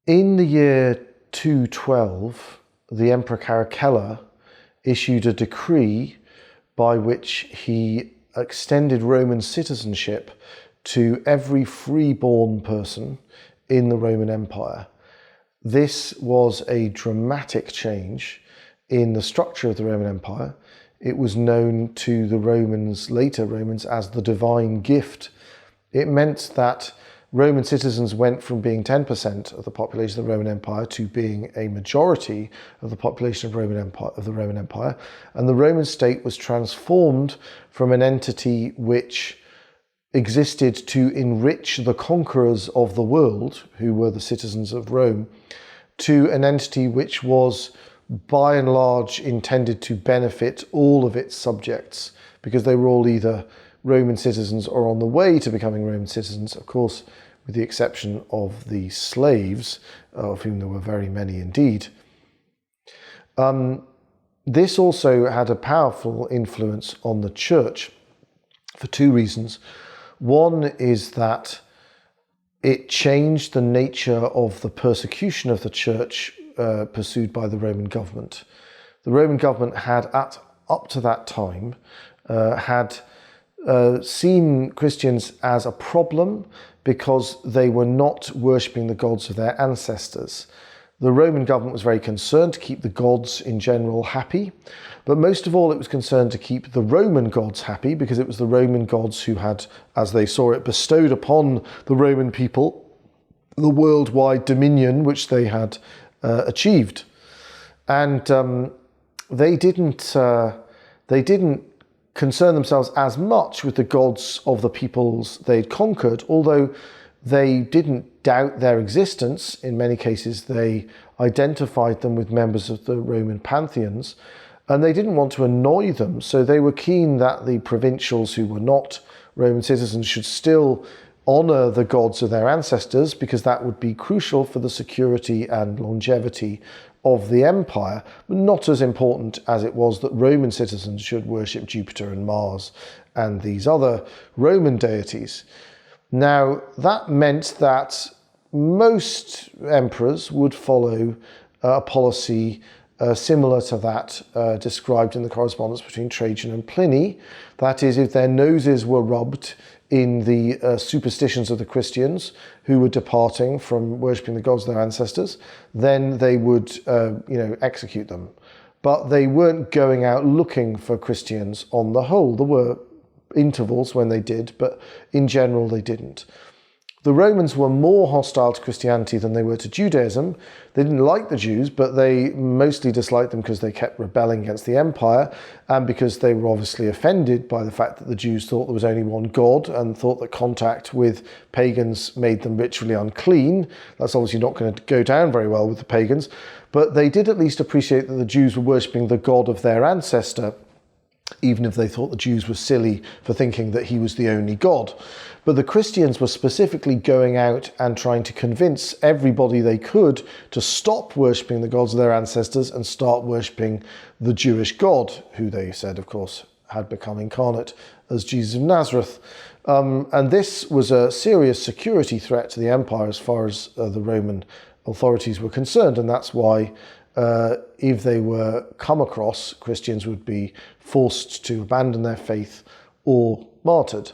In the year 212, the Emperor Caracalla issued a decree by which he extended Roman citizenship to every freeborn person in the Roman Empire. This was a dramatic change in the structure of the Roman Empire. It was known to the Romans, later Romans, as the divine gift. It meant that Roman citizens went from being 10% of the population of the Roman Empire to being a majority of the population of the Roman Empire, and the Roman state was transformed from an entity which existed to enrich the conquerors of the world, who were the citizens of Rome, to an entity which was by and large intended to benefit all of its subjects, because they were all either Roman citizens or on the way to becoming Roman citizens, of course, with the exception of the slaves, of whom there were very many indeed. This also had a powerful influence on the church for two reasons. One is that it changed the nature of the persecution of the church pursued by the Roman government. The Roman government had, up to that time, had seen Christians as a problem because they were not worshipping the gods of their ancestors. The Roman government was very concerned to keep the gods in general happy, but most of all it was concerned to keep the Roman gods happy, because it was the Roman gods who had, as they saw it, bestowed upon the Roman people the worldwide dominion which they had achieved. And they didn't concern themselves as much with the gods of the peoples they'd conquered, although they didn't doubt their existence. In many cases, they identified them with members of the Roman pantheons, and they didn't want to annoy them, so they were keen that the provincials who were not Roman citizens should still honour the gods of their ancestors, because that would be crucial for the security and longevity of the empire, but not as important as it was that Roman citizens should worship Jupiter and Mars and these other Roman deities. Now, that meant that most emperors would follow a policy similar to that described in the correspondence between Trajan and Pliny. That is, if their noses were rubbed in the superstitions of the Christians who were departing from worshipping the gods of their ancestors, then they would execute them. But they weren't going out looking for Christians on the whole. There were intervals when they did, but in general they didn't. The Romans were more hostile to Christianity than they were to Judaism. They didn't like the Jews, but they mostly disliked them because they kept rebelling against the empire, and because they were obviously offended by the fact that the Jews thought there was only one God and thought that contact with pagans made them ritually unclean. That's obviously not going to go down very well with the pagans, but they did at least appreciate that the Jews were worshipping the God of their ancestor, even if they thought the Jews were silly for thinking that he was the only God. But the Christians were specifically going out and trying to convince everybody they could to stop worshipping the gods of their ancestors and start worshipping the Jewish God, who they said, of course, had become incarnate as Jesus of Nazareth. And this was a serious security threat to the empire as far as the Roman authorities were concerned, and that's why if they were come across, Christians would be forced to abandon their faith or martyred.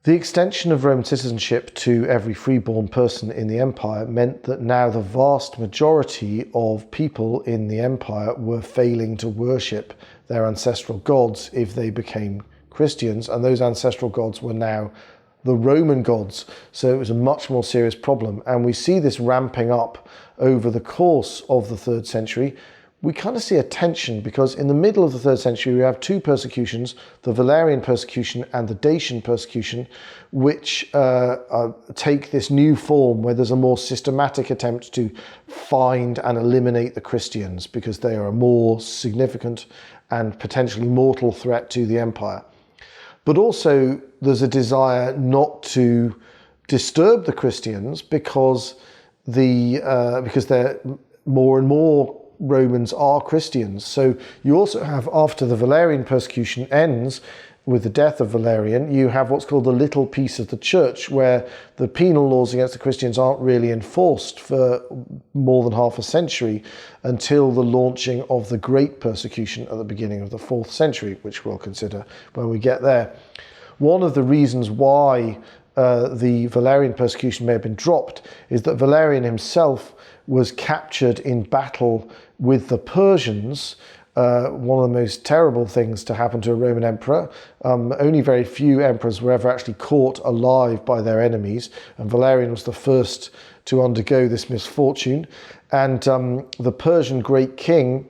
The extension of Roman citizenship to every freeborn person in the empire meant that now the vast majority of people in the empire were failing to worship their ancestral gods if they became Christians, and those ancestral gods were now the Roman gods. So it was a much more serious problem, and we see this ramping up over the course of the 3rd century. We kind of see a tension, because in the middle of the 3rd century we have two persecutions, the Valerian persecution and the Dacian persecution, which take this new form where there's a more systematic attempt to find and eliminate the Christians, because they are a more significant and potentially mortal threat to the empire. But also there's a desire not to disturb the Christians, because they're more and more Romans are Christians. So you also have, after the Valerian persecution ends, with the death of Valerian, you have what's called the little peace of the church, where the penal laws against the Christians aren't really enforced for more than half a century until the launching of the Great Persecution at the beginning of the 4th century, which we'll consider when we get there. One of the reasons why the Valerian persecution may have been dropped is that Valerian himself was captured in battle with the Persians. One of the most terrible things to happen to a Roman emperor. Only very few emperors were ever actually caught alive by their enemies, and Valerian was the first to undergo this misfortune. And the Persian great king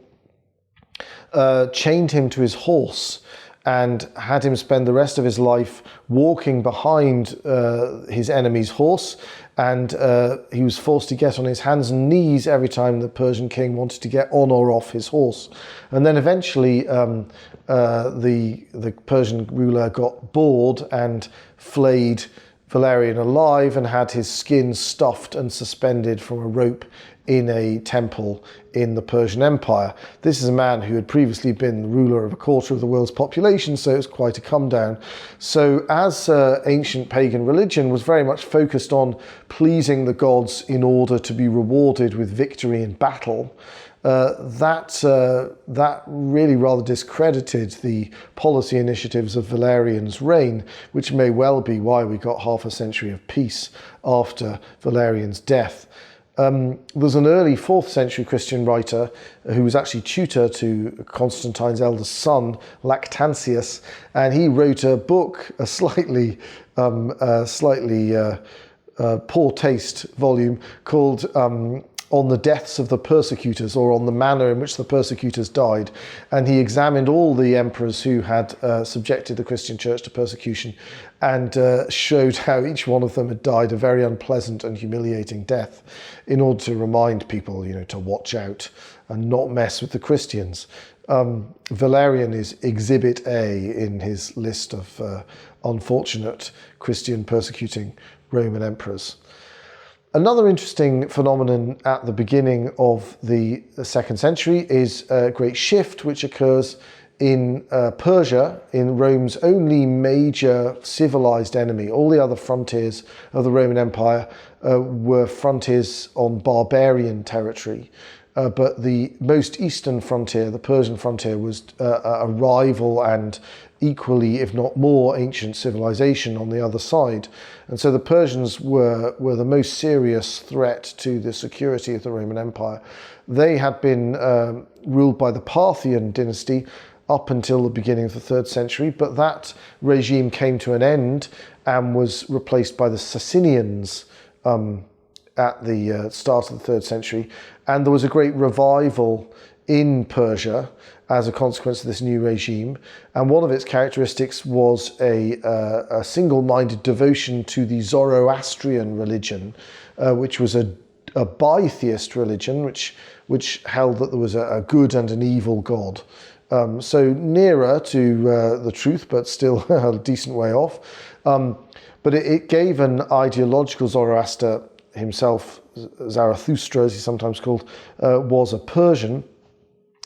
chained him to his horse and had him spend the rest of his life walking behind his enemy's horse, and he was forced to get on his hands and knees every time the Persian king wanted to get on or off his horse. And then eventually the Persian ruler got bored and flayed Valerian alive and had his skin stuffed and suspended from a rope in a temple in the Persian Empire. This is a man who had previously been the ruler of a quarter of the world's population, so it was quite a come down. So as ancient pagan religion was very much focused on pleasing the gods in order to be rewarded with victory in battle, that really rather discredited the policy initiatives of Valerian's reign, which may well be why we got half a century of peace after Valerian's death. There's an early 4th century Christian writer who was actually tutor to Constantine's eldest son, Lactantius, and he wrote a book, a slightly poor taste volume called On the Deaths of the Persecutors, or on the manner in which the persecutors died. And he examined all the emperors who had subjected the Christian church to persecution and showed how each one of them had died a very unpleasant and humiliating death in order to remind people, to watch out and not mess with the Christians. Valerian is Exhibit A in his list of unfortunate Christian persecuting Roman emperors. Another interesting phenomenon at the beginning of the 2nd century is a great shift which occurs in Persia, in Rome's only major civilized enemy. All the other frontiers of the Roman Empire were frontiers on barbarian territory. But the most eastern frontier, the Persian frontier, was a rival and equally, if not more, ancient civilization on the other side. And so the Persians were the most serious threat to the security of the Roman Empire. They had been ruled by the Parthian dynasty up until the beginning of the 3rd century, but that regime came to an end and was replaced by the Sassanians at the start of the 3rd century. And there was a great revival in Persia as a consequence of this new regime. And one of its characteristics was a single-minded devotion to the Zoroastrian religion, which was a bitheist religion, which held that there was a good and an evil God. So nearer to the truth, but still a decent way off. But it gave an ideological Zoroaster himself, Zarathustra, as he's sometimes called, was a Persian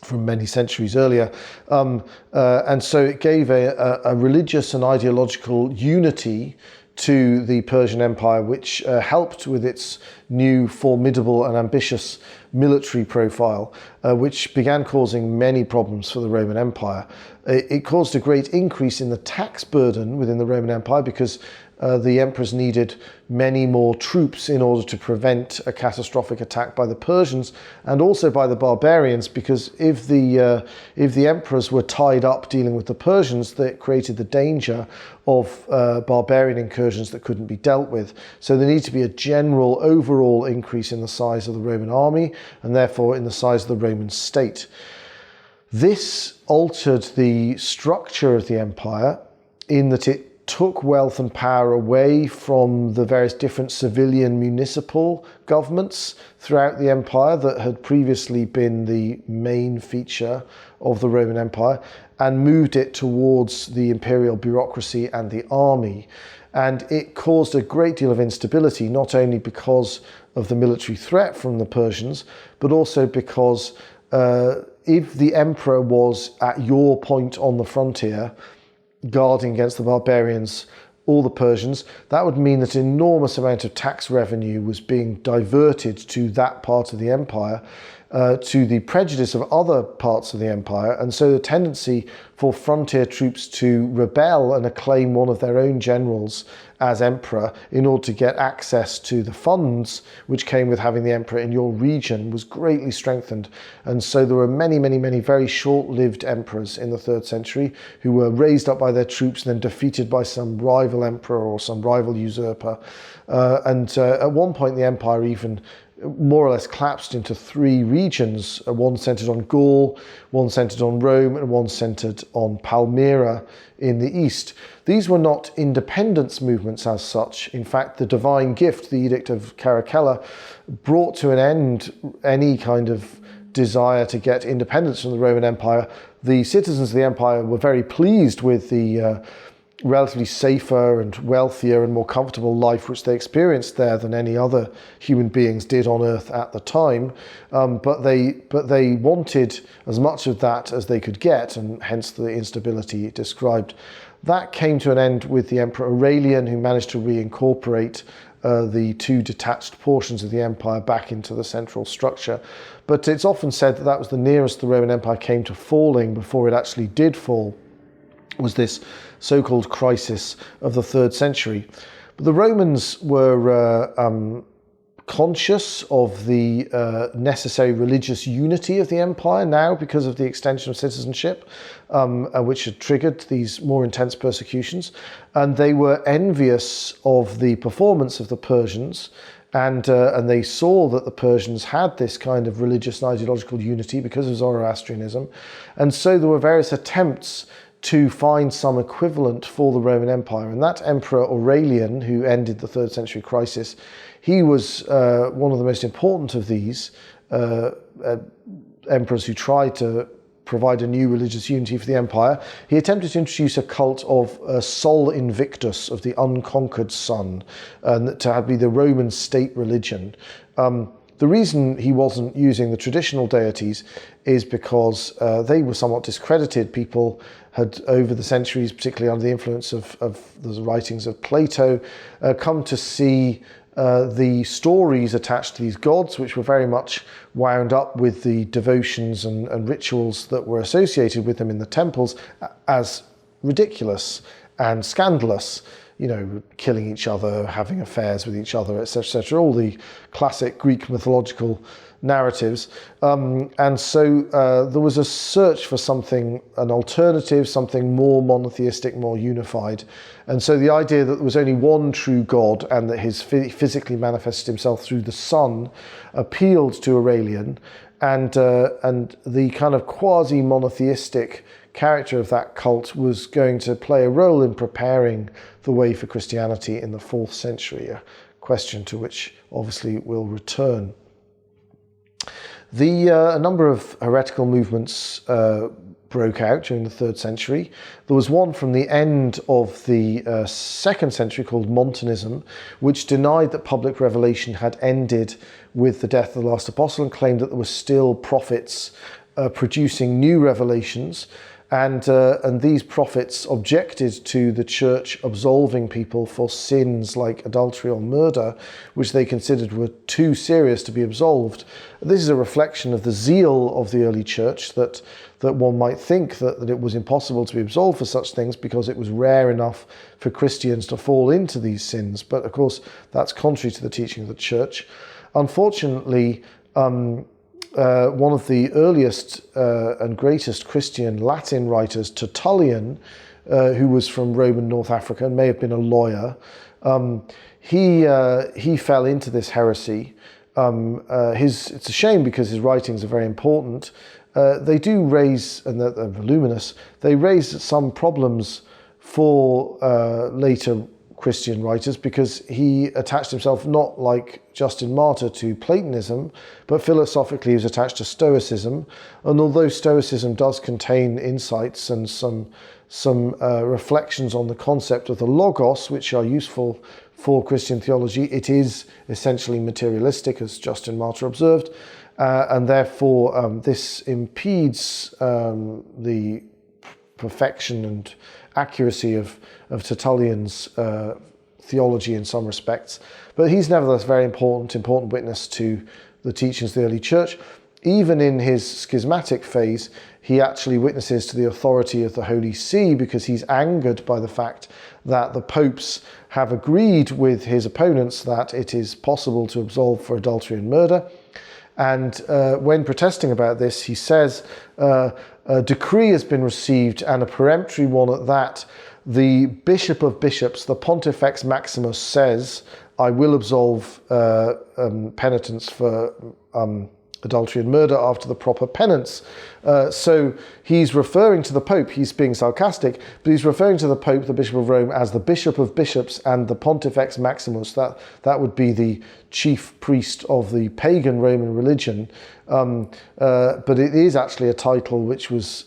from many centuries earlier. And so it gave a religious and ideological unity to the Persian Empire, which helped with its new formidable and ambitious military profile, which began causing many problems for the Roman Empire. It caused a great increase in the tax burden within the Roman Empire because the emperors needed many more troops in order to prevent a catastrophic attack by the Persians and also by the barbarians, because if the emperors were tied up dealing with the Persians, that created the danger of barbarian incursions that couldn't be dealt with. So there needed to be a general overall increase in the size of the Roman army and therefore in the size of the Roman state. This altered the structure of the empire in that it took wealth and power away from the various different civilian municipal governments throughout the empire that had previously been the main feature of the Roman Empire and moved it towards the imperial bureaucracy and the army. And it caused a great deal of instability, not only because of the military threat from the Persians, but also because if the emperor was at your point on the frontier, guarding against the barbarians or the Persians. That would mean that an enormous amount of tax revenue was being diverted to that part of the empire, to the prejudice of other parts of the empire. And so the tendency for frontier troops to rebel and acclaim one of their own generals as emperor in order to get access to the funds which came with having the emperor in your region was greatly strengthened. And so there were many, many, many very short-lived emperors in the 3rd century who were raised up by their troops and then defeated by some rival emperor or some rival usurper. At one point the empire even more or less collapsed into 3 regions, one centered on Gaul, one centered on Rome, and one centered on Palmyra in the east. These were not independence movements as such. In fact, the divine gift, the Edict of Caracalla, brought to an end any kind of desire to get independence from the Roman Empire. The citizens of the empire were very pleased with the relatively safer and wealthier and more comfortable life which they experienced there than any other human beings did on earth at the time, but they wanted as much of that as they could get, and hence the instability described. That came to an end with the Emperor Aurelian, who managed to reincorporate the 2 detached portions of the empire back into the central structure. But it's often said that that was the nearest the Roman Empire came to falling before it actually did fall, was this so-called crisis of the 3rd century. But the Romans were conscious of the necessary religious unity of the empire now because of the extension of citizenship, which had triggered these more intense persecutions. And they were envious of the performance of the Persians, and they saw that the Persians had this kind of religious and ideological unity because of Zoroastrianism. And so there were various attempts to find some equivalent for the Roman Empire. And that Emperor Aurelian, who ended the 3rd century crisis, he was one of the most important of these emperors who tried to provide a new religious unity for the empire. He attempted to introduce a cult of Sol Invictus, of the unconquered sun, to be the Roman state religion. The reason he wasn't using the traditional deities is because they were somewhat discredited. People had, over the centuries, particularly under the influence of the writings of Plato, come to see the stories attached to these gods, which were very much wound up with the devotions and rituals that were associated with them in the temples, as ridiculous and scandalous. You know, killing each other, having affairs with each other, etc., etc., all the classic Greek mythological narratives. And so there was a search for something, an alternative, something more monotheistic, more unified. And so the idea that there was only one true God and that his physically manifested himself through the sun appealed to Aurelian, and the kind of quasi-monotheistic character of that cult was going to play a role in preparing the way for Christianity in the 4th century, a question to which obviously we'll return. A number of heretical movements broke out during the 3rd century. There was one from the end of the 2nd century called Montanism, which denied that public revelation had ended with the death of the last apostle and claimed that there were still prophets producing new revelations. And these prophets objected to the church absolving people for sins like adultery or murder, which they considered were too serious to be absolved. This is a reflection of the zeal of the early church, that one might think that it was impossible to be absolved for such things because it was rare enough for Christians to fall into these sins. But of course, that's contrary to the teaching of the church. Unfortunately, one of the earliest and greatest Christian Latin writers, Tertullian, who was from Roman North Africa and may have been a lawyer, he fell into this heresy. It's a shame because his writings are very important. They do raise, and they're voluminous, they raise some problems for later Christian writers, because he attached himself not like Justin Martyr to Platonism, but philosophically he was attached to Stoicism. And although Stoicism does contain insights and some reflections on the concept of the Logos, which are useful for Christian theology, it is essentially materialistic, as Justin Martyr observed, and therefore this impedes the perfection accuracy of Tertullian's theology in some respects. But he's nevertheless a very important witness to the teachings of the early church. Even in his schismatic phase, he actually witnesses to the authority of the Holy See because he's angered by the fact that the popes have agreed with his opponents that it is possible to absolve for adultery and murder. And when protesting about this, he says, a decree has been received, and a peremptory one at that. The Bishop of Bishops, the Pontifex Maximus, says, I will absolve penitents for adultery and murder after the proper penance. So he's referring to the Pope, he's being sarcastic, but he's referring to the Pope, the Bishop of Rome, as the Bishop of Bishops and the Pontifex Maximus. That would be the chief priest of the pagan Roman religion. But it is actually a title which was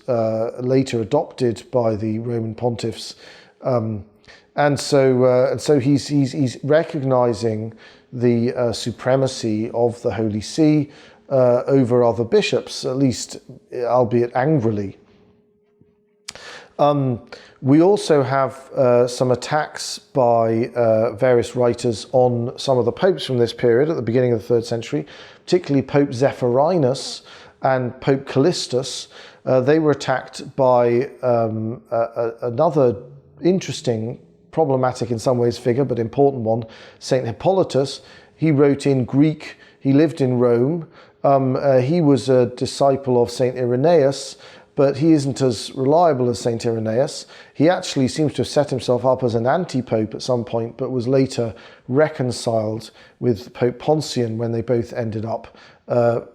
later adopted by the Roman pontiffs. And so he's recognizing the supremacy of the Holy See over other bishops, at least, albeit angrily. We also have some attacks by various writers on some of the popes from this period at the beginning of the 3rd century, particularly Pope Zephyrinus and Pope Callistus. They were attacked by another interesting, problematic in some ways figure, but important one, Saint Hippolytus. He wrote in Greek, he lived in Rome. He was a disciple of Saint Irenaeus, but he isn't as reliable as Saint Irenaeus. He actually seems to have set himself up as an anti-pope at some point, but was later reconciled with Pope Poncian when they both ended up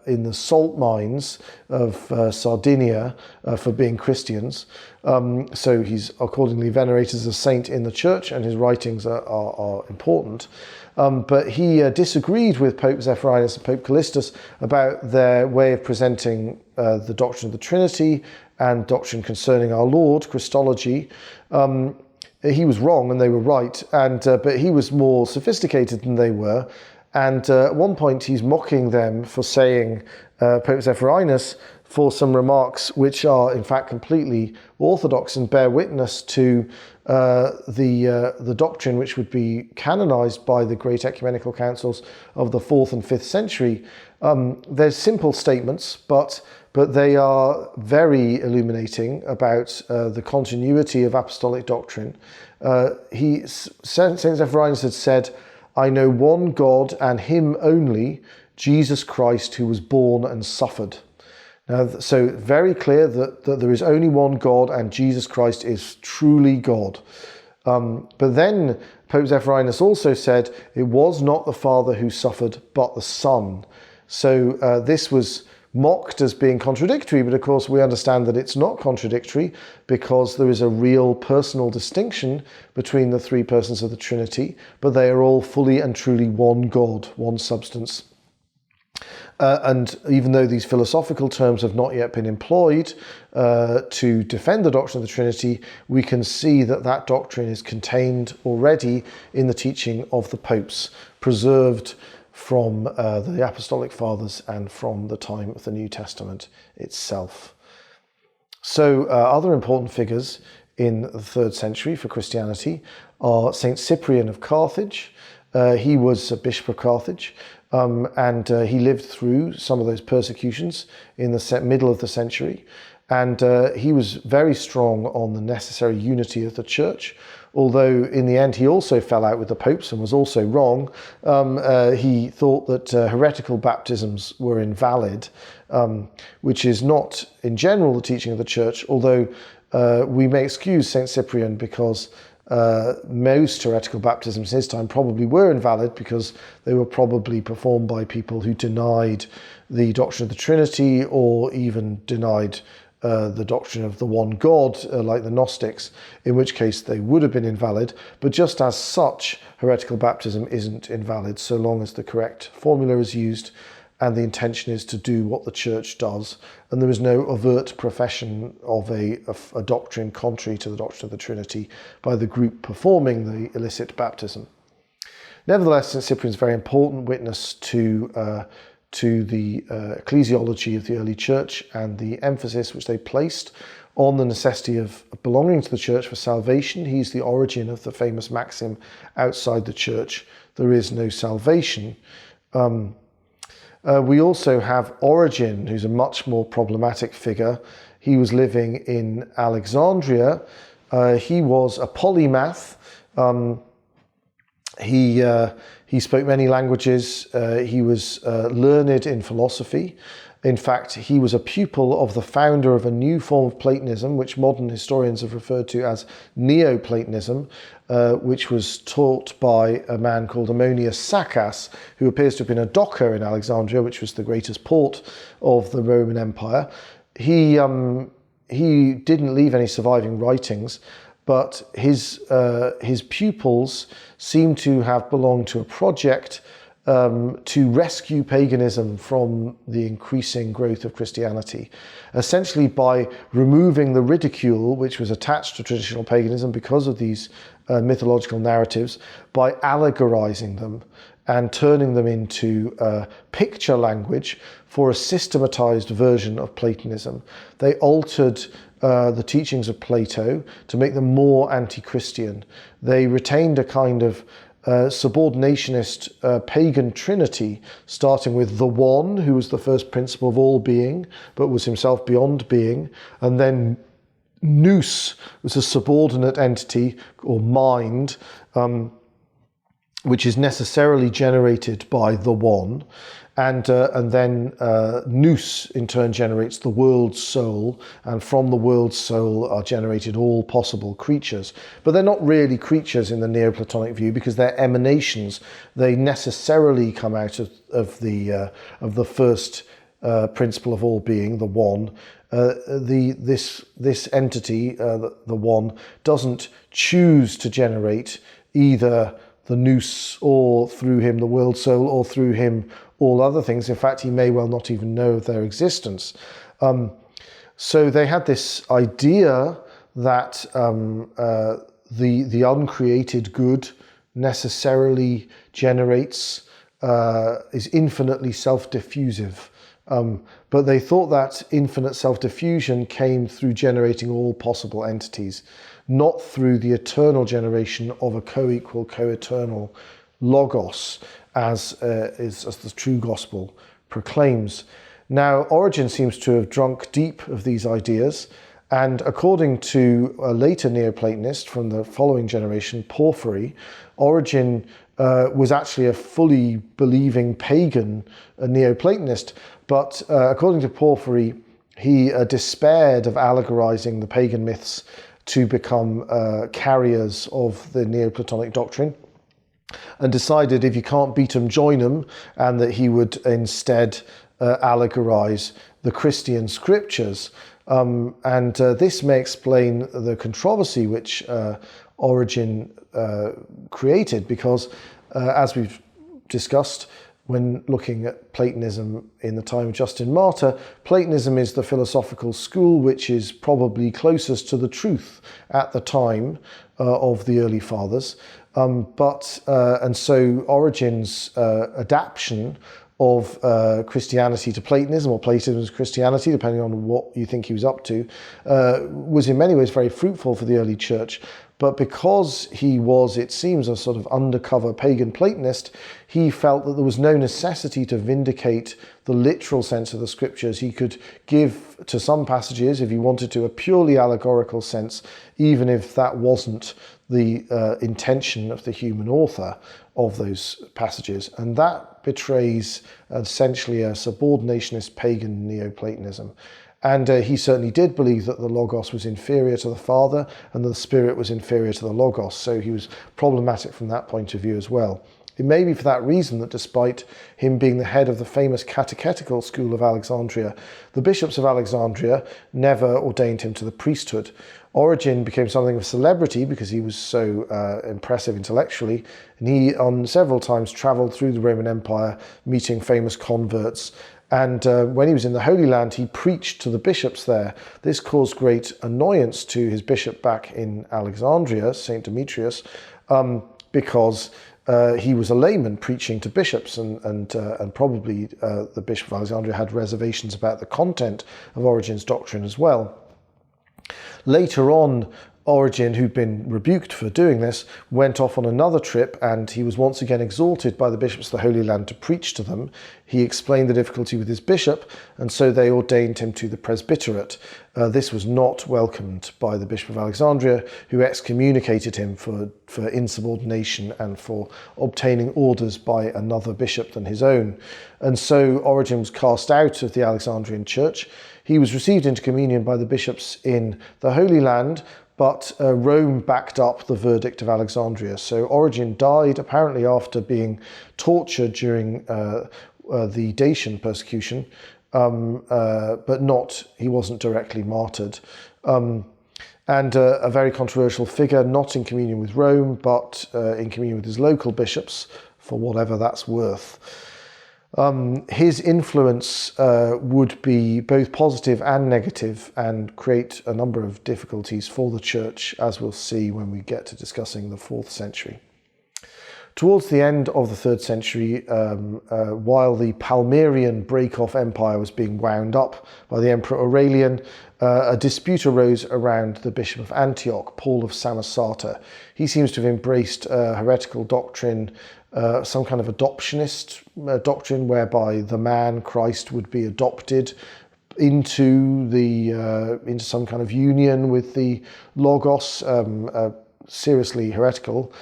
in the salt mines of Sardinia for being Christians. So he's accordingly venerated as a saint in the church, and his writings are important. But he disagreed with Pope Zephyrinus and Pope Callistus about their way of presenting the doctrine of the Trinity and doctrine concerning our Lord, Christology. He was wrong and they were right, but he was more sophisticated than they were. And at one point he's mocking them for saying, Pope Zephyrinus, for some remarks which are in fact completely orthodox and bear witness to the doctrine which would be canonized by the great ecumenical councils of the 4th and 5th century. They're simple statements, but they are very illuminating about the continuity of apostolic doctrine. Saint Zephyrinus had said, I know one God and him only, Jesus Christ, who was born and suffered. Now, so very clear that there is only one God and Jesus Christ is truly God. But then Pope Zephyrinus also said it was not the Father who suffered, but the Son. So this was mocked as being contradictory, but of course we understand that it's not contradictory because there is a real personal distinction between the three persons of the Trinity, but they are all fully and truly one God, one substance. And even though these philosophical terms have not yet been employed to defend the doctrine of the Trinity, we can see that that doctrine is contained already in the teaching of the popes, preserved from the Apostolic Fathers and from the time of the New Testament itself. So other important figures in the 3rd century for Christianity are Saint Cyprian of Carthage. He was a bishop of Carthage, and he lived through some of those persecutions in the middle of the century. And he was very strong on the necessary unity of the church, although in the end he also fell out with the popes and was also wrong. He thought that heretical baptisms were invalid, which is not in general the teaching of the church, although we may excuse St. Cyprian because most heretical baptisms in his time probably were invalid because they were probably performed by people who denied the doctrine of the Trinity or even denied the doctrine of the one God, like the Gnostics, in which case they would have been invalid. But just as such, heretical baptism isn't invalid so long as the correct formula is used and the intention is to do what the church does, and there is no overt profession of a doctrine contrary to the doctrine of the Trinity by the group performing the illicit baptism. Nevertheless, St. Cyprian is a very important witness to to the ecclesiology of the early church and the emphasis which they placed on the necessity of belonging to the church for salvation. He's the origin of the famous maxim, outside the church there is no salvation. We also have Origen, who's a much more problematic figure. He was living in Alexandria. He was a polymath. He spoke many languages. He was learned in philosophy. In fact, he was a pupil of the founder of a new form of Platonism, which modern historians have referred to as Neoplatonism, which was taught by a man called Ammonius Saccas, who appears to have been a docker in Alexandria, which was the greatest port of the Roman Empire. He didn't leave any surviving writings, but his pupils seem to have belonged to a project to rescue paganism from the increasing growth of Christianity, essentially by removing the ridicule which was attached to traditional paganism because of these mythological narratives, by allegorizing them and turning them into picture language for a systematized version of Platonism. They altered the teachings of Plato to make them more anti-Christian. They retained a kind of subordinationist pagan trinity, starting with the One, who was the first principle of all being, but was himself beyond being, and then Nous was a subordinate entity or mind, which is necessarily generated by the One, and then Nous in turn generates the world's soul, and from the world's soul are generated all possible creatures. But they're not really creatures in the Neoplatonic view, because they're emanations. They necessarily come out of the first principle of all being, the One. This entity, the One, doesn't choose to generate either the Nous, or through him the world soul, or through him all other things. In fact, he may well not even know of their existence. So they had this idea that the uncreated good necessarily generates, is infinitely self-diffusive. But they thought that infinite self-diffusion came through generating all possible entities, not through the eternal generation of a co-equal, co-eternal logos, as the true gospel proclaims. Now, Origen seems to have drunk deep of these ideas, and according to a later Neoplatonist from the following generation, Porphyry, Origen was actually a fully believing pagan Neoplatonist, but according to Porphyry, he despaired of allegorizing the pagan myths to become carriers of the Neoplatonic doctrine, and decided if you can't beat them, join them, and that he would instead allegorize the Christian scriptures. This may explain the controversy which Origen created, because as we've discussed when looking at Platonism in the time of Justin Martyr, Platonism is the philosophical school which is probably closest to the truth at the time of the early fathers. And so Origen's adaptation of Christianity to Platonism, or Platonism to Christianity, depending on what you think he was up to, was in many ways very fruitful for the early church. But because he was, it seems, a sort of undercover pagan Platonist, he felt that there was no necessity to vindicate the literal sense of the scriptures. He could give to some passages, if he wanted to, a purely allegorical sense, even if that wasn't the intention of the human author of those passages. And that betrays essentially a subordinationist pagan Neoplatonism. And he certainly did believe that the Logos was inferior to the Father and the Spirit was inferior to the Logos. So he was problematic from that point of view as well. It may be for that reason that despite him being the head of the famous catechetical school of Alexandria, the bishops of Alexandria never ordained him to the priesthood. Origen became something of a celebrity because he was so impressive intellectually, and he on several times travelled through the Roman Empire meeting famous converts. And when he was in the Holy Land, he preached to the bishops there. This caused great annoyance to his bishop back in Alexandria, St. Demetrius, because he was a layman preaching to bishops, and probably the Bishop of Alexandria had reservations about the content of Origen's doctrine as well. Later on, Origen, who'd been rebuked for doing this, went off on another trip, and he was once again exhorted by the bishops of the Holy Land to preach to them. He explained the difficulty with his bishop, and so they ordained him to the presbyterate. This was not welcomed by the Bishop of Alexandria, who excommunicated him for insubordination and for obtaining orders by another bishop than his own. And so Origen was cast out of the Alexandrian church. He was received into communion by the bishops in the Holy Land, but Rome backed up the verdict of Alexandria. So Origen died apparently after being tortured during the Dacian persecution, but he wasn't directly martyred. And a very controversial figure, not in communion with Rome, but in communion with his local bishops, for whatever that's worth. His influence would be both positive and negative and create a number of difficulties for the church, as we'll see when we get to discussing the 4th century. Towards the end of the 3rd century, while the Palmyrian break-off empire was being wound up by the Emperor Aurelian, a dispute arose around the Bishop of Antioch, Paul of Samosata. He seems to have embraced a heretical doctrine, some kind of adoptionist doctrine, whereby the man Christ would be adopted into some kind of union with the Logos, seriously heretical.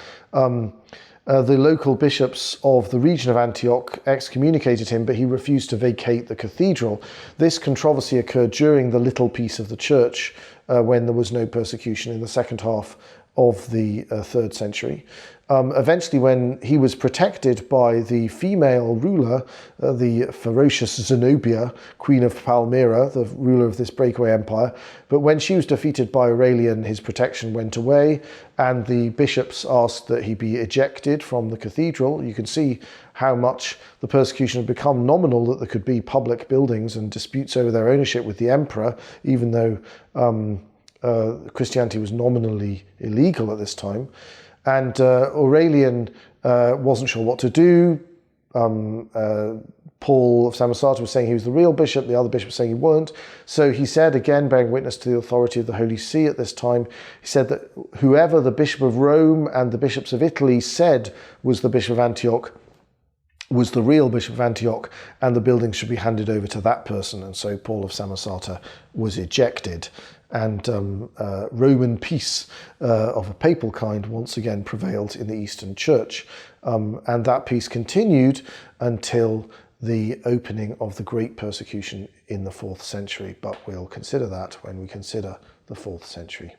The local bishops of the region of Antioch excommunicated him, but he refused to vacate the cathedral. This controversy occurred during the little peace of the church, when there was no persecution in the second half of the 3rd century. Eventually, when he was protected by the female ruler, the ferocious Zenobia, Queen of Palmyra, the ruler of this breakaway empire, but when she was defeated by Aurelian, his protection went away, and the bishops asked that he be ejected from the cathedral. You can see how much the persecution had become nominal, that there could be public buildings and disputes over their ownership with the emperor, even though Christianity was nominally illegal at this time. And Aurelian wasn't sure what to do. Paul of Samosata was saying he was the real bishop, the other bishop was saying he weren't. So he said, again, bearing witness to the authority of the Holy See at this time, he said that whoever the Bishop of Rome and the bishops of Italy said was the Bishop of Antioch was the real Bishop of Antioch, and the building should be handed over to that person. And so Paul of Samosata was ejected, and Roman peace of a papal kind once again prevailed in the Eastern Church. And that peace continued until the opening of the Great Persecution in the 4th century, but we'll consider that when we consider the 4th century.